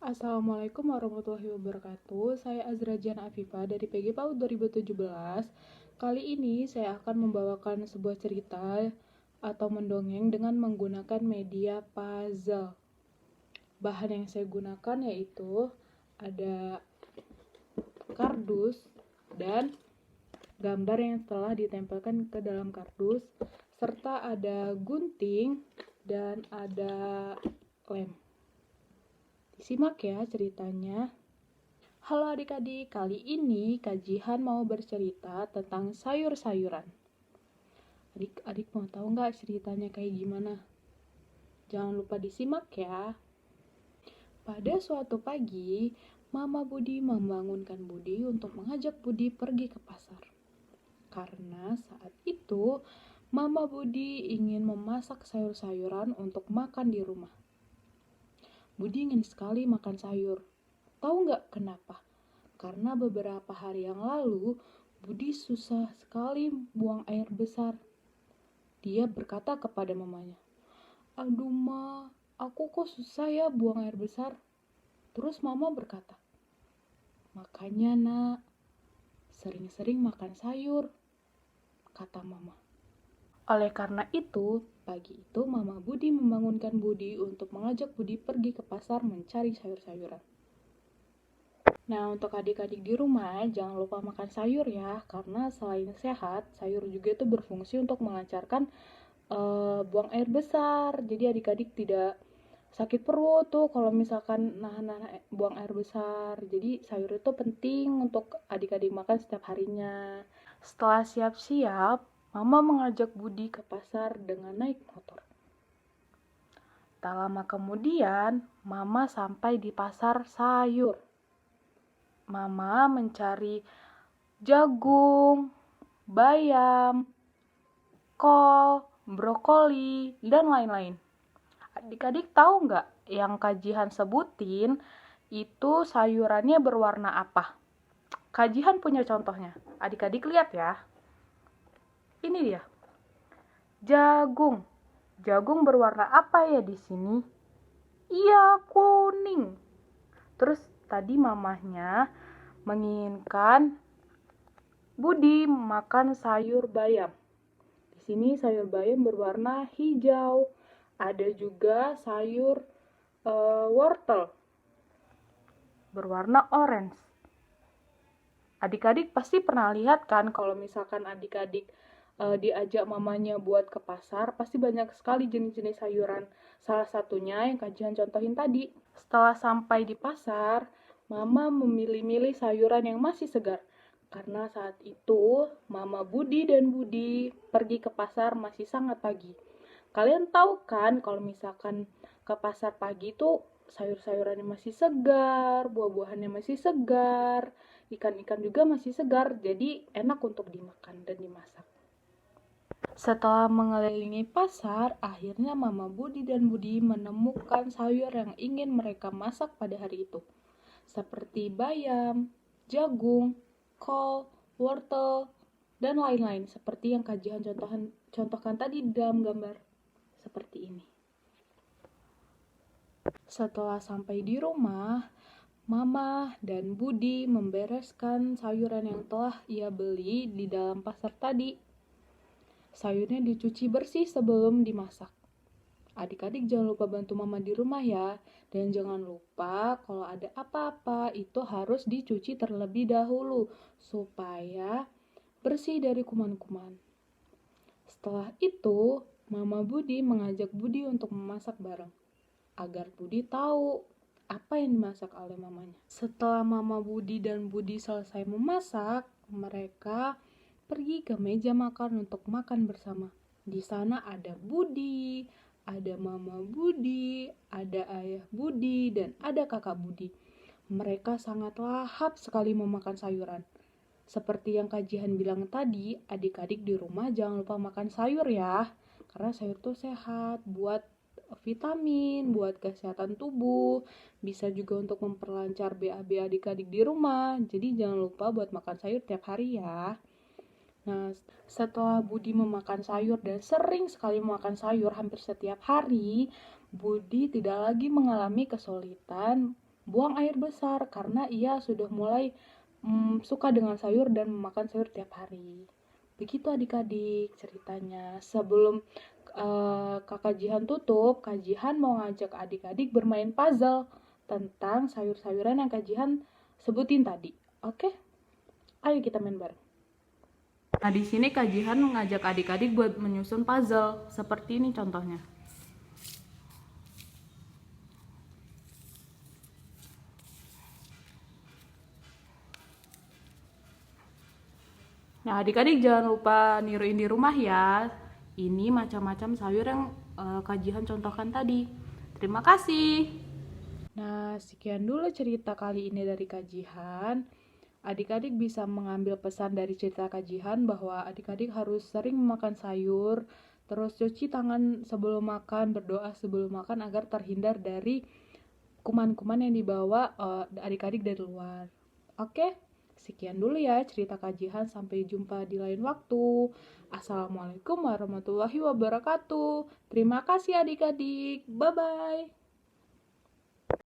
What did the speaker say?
Assalamualaikum warahmatullahi wabarakatuh. Saya Azra Jan Afifa dari PG PAUD 2017. Kali ini saya akan membawakan sebuah cerita atau mendongeng dengan menggunakan media puzzle. Bahan yang saya gunakan yaitu ada kardus dan gambar yang telah ditempelkan ke dalam kardus, serta ada gunting dan ada lem. Simak ya ceritanya. Halo adik-adik, kali ini Kak Jihan mau bercerita tentang sayur-sayuran. Adik-adik mau tahu nggak ceritanya kayak gimana? Jangan lupa disimak ya. Pada suatu pagi, Mama Budi membangunkan Budi untuk mengajak Budi pergi ke pasar. Karena saat itu, Mama Budi ingin memasak sayur-sayuran untuk makan di rumah. Budi ingin sekali makan sayur. Tahu nggak kenapa? Karena beberapa hari yang lalu, Budi susah sekali buang air besar. Dia berkata kepada mamanya, "Aduh ma, aku kok susah ya buang air besar." Terus mama berkata, "Makanya nak, sering-sering makan sayur," kata mama. Oleh karena itu, pagi itu Mama Budi membangunkan Budi untuk mengajak Budi pergi ke pasar mencari sayur-sayuran. Nah, untuk adik-adik di rumah, jangan lupa makan sayur ya, karena selain sehat, sayur juga itu berfungsi untuk melancarkan buang air besar. Jadi adik-adik tidak sakit perut tuh kalau misalkan nahan buang air besar. Jadi sayur itu penting untuk adik-adik makan setiap harinya. Setelah siap-siap, Mama mengajak Budi ke pasar dengan naik motor. Tak lama kemudian, Mama sampai di pasar sayur. Mama mencari jagung, bayam, kol, brokoli, dan lain-lain. Adik-adik tahu nggak yang Kak Jihan sebutin itu sayurannya berwarna apa? Kak Jihan punya contohnya. Adik-adik lihat ya. Ini dia. Jagung. Jagung berwarna apa ya di sini? Iya, kuning. Terus tadi mamahnya menginginkan Budi makan sayur bayam. Di sini sayur bayam berwarna hijau. Ada juga sayur wortel berwarna orange. Adik-adik pasti pernah lihat kan kalau misalkan adik-adik diajak mamanya buat ke pasar, pasti banyak sekali jenis-jenis sayuran. Salah satunya yang Kak Jihan contohin tadi. Setelah sampai di pasar, Mama memilih-milih sayuran yang masih segar. Karena saat itu, Mama Budi dan Budi pergi ke pasar masih sangat pagi. Kalian tahu kan kalau misalkan ke pasar pagi itu sayur-sayurannya masih segar, buah-buahannya masih segar, ikan-ikan juga masih segar, jadi enak untuk dimakan dan dimasak. Setelah mengelilingi pasar, akhirnya Mama Budi dan Budi menemukan sayur yang ingin mereka masak pada hari itu. Seperti bayam, jagung, kol, wortel, dan lain-lain seperti yang Kak Jihan contohkan tadi di dalam gambar. Seperti ini. Setelah sampai di rumah, Mama dan Budi membereskan sayuran yang telah ia beli di dalam pasar tadi. Sayurnya dicuci bersih sebelum dimasak. Adik-adik jangan lupa bantu Mama di rumah ya. Dan jangan lupa kalau ada apa-apa itu harus dicuci terlebih dahulu supaya bersih dari kuman-kuman. Setelah itu, Mama Budi mengajak Budi untuk memasak bareng agar Budi tahu apa yang dimasak oleh mamanya. Setelah Mama Budi dan Budi selesai memasak, mereka pergi ke meja makan untuk makan bersama. Di sana ada Budi, ada Mama Budi, ada Ayah Budi, dan ada Kakak Budi. Mereka sangat lahap sekali memakan sayuran. Seperti yang Kak Jihan bilang tadi, adik-adik di rumah jangan lupa makan sayur ya. Karena sayur tuh sehat buat vitamin, buat kesehatan tubuh, bisa juga untuk memperlancar BAB adik-adik di rumah. Jadi jangan lupa buat makan sayur tiap hari ya. Nah, setelah Budi memakan sayur dan sering sekali memakan sayur hampir setiap hari, Budi tidak lagi mengalami kesulitan buang air besar karena ia sudah mulai suka dengan sayur dan memakan sayur tiap hari. Begitu adik-adik ceritanya. Sebelum kakak Jihan tutup, Kak Jihan mau ngajak adik-adik bermain puzzle tentang sayur-sayuran yang Kak Jihan sebutin tadi. Oke? Ayo kita main bareng. Nah, di sini Kak Jihan mengajak adik-adik buat menyusun puzzle. Seperti ini contohnya. Nah, adik-adik jangan lupa niruin di rumah ya. Ini macam-macam sayur yang Kak Jihan contohkan tadi. Terima kasih. Nah, sekian dulu cerita kali ini dari Kak Jihan. Adik-adik bisa mengambil pesan dari cerita Kak Jihan bahwa adik-adik harus sering memakan sayur, terus cuci tangan sebelum makan, berdoa sebelum makan agar terhindar dari kuman-kuman yang dibawa adik-adik dari luar. Oke, sekian dulu ya cerita Kak Jihan. Sampai jumpa di lain waktu. Assalamualaikum warahmatullahi wabarakatuh. Terima kasih adik-adik. Bye-bye.